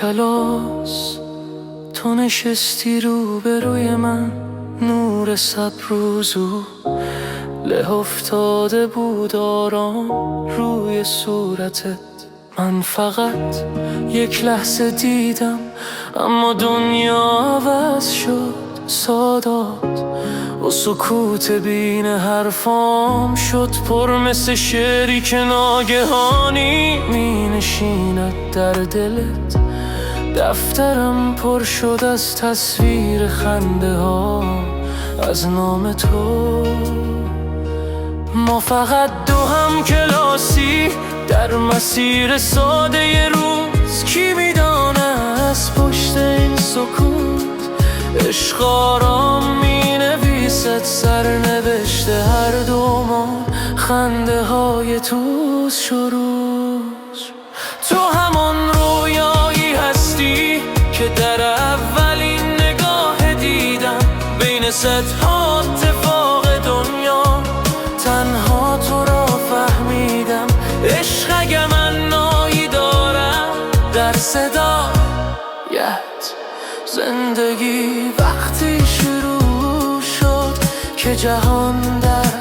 کلاس تو نشستی روبروی من، نور صبر و زور له افتاده بود آرام روی صورتت. من فقط یک لحظه دیدم اما دنیا عوض شد. سادات و سکوت بین حرفام شد پر مثل شعری که ناگهانی می نشیند در دلت. دفترم پر شد از تصویر خنده ها از نام تو. ما فقط دو هم کلاسی در مسیر ساده ی روز. کی میدانه از پشت این سکوت عشق آرام می نویسد سرنوشته هر دو ما. خنده های توز شروع. تو همان رویایی هستی که در اولین نگاه دیدم بین صدها اتفاق دنیا. تنها تو را فهمیدم عشق اگر معنایی دارم در صدایت. زندگی وقتی شروع شد که جهان در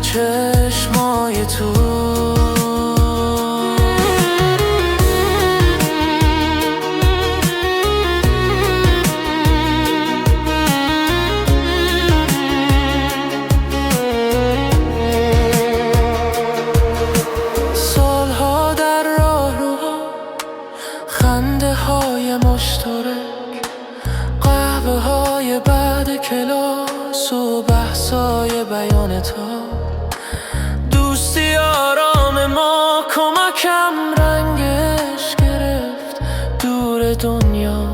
چشمای تو. سالها در راهروها، خنده های مشترک، قهوه های بعد کلاس و بحثای بیان تا. دوستی آرام ما کمکم رنگش گرفت دور دنیا.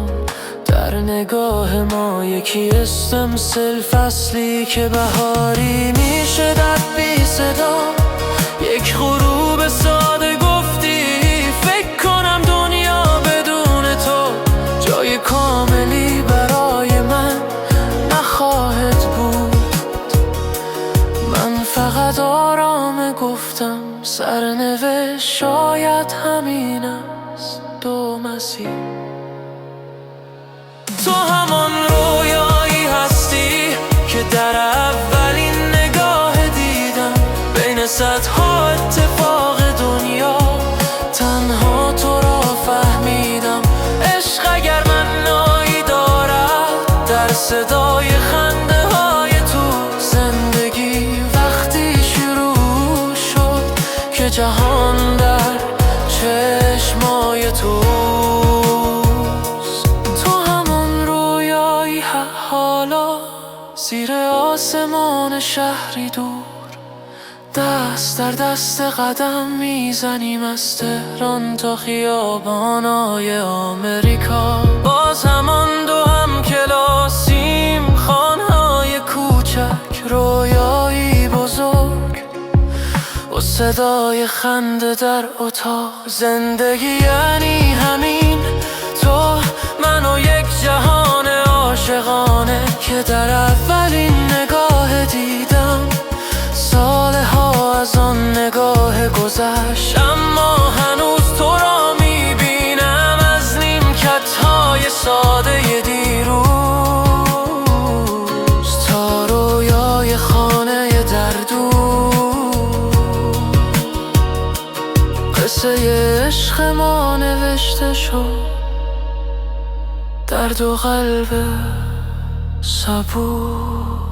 در نگاه ما یکی استمثل فصلی که بهاری میشه در بی صدا. یک غروب ساده گفتی فکر کنم دنیا بدون تو جای کاملی برای من نخواهد بود. من فقط آرام گفتم سرنوشت شاید همین است دو مسیر. تو همان رویایی هستی که در اولین نگاه دیدم بین صدها اتفاق دنیا. تنها تو را فهمیدم عشق اگر معنایی دارد در صدای خنده های تو. زندگی وقتی شروع شد که جهان در چشمای تو. حالا زیر آسمان شهری دور دست در دست قدم میزنیم از تهران تا خیابانای آمریکا. باز همان دو هم کلاسیم، خانه‌های کوچک، رویایی بزرگ و صدای خنده در اتاق. زندگی یعنی همین، تو من و یک جهان عاشقانه که در اولین نگاه دیدم. سالها از آن نگاه گذشت اما هنوز تو را میبینم از نیمکت‌های ساده دیروز تا رویای خانه در دور. قصه عشق ما نوشته شد در دو قلب صبور.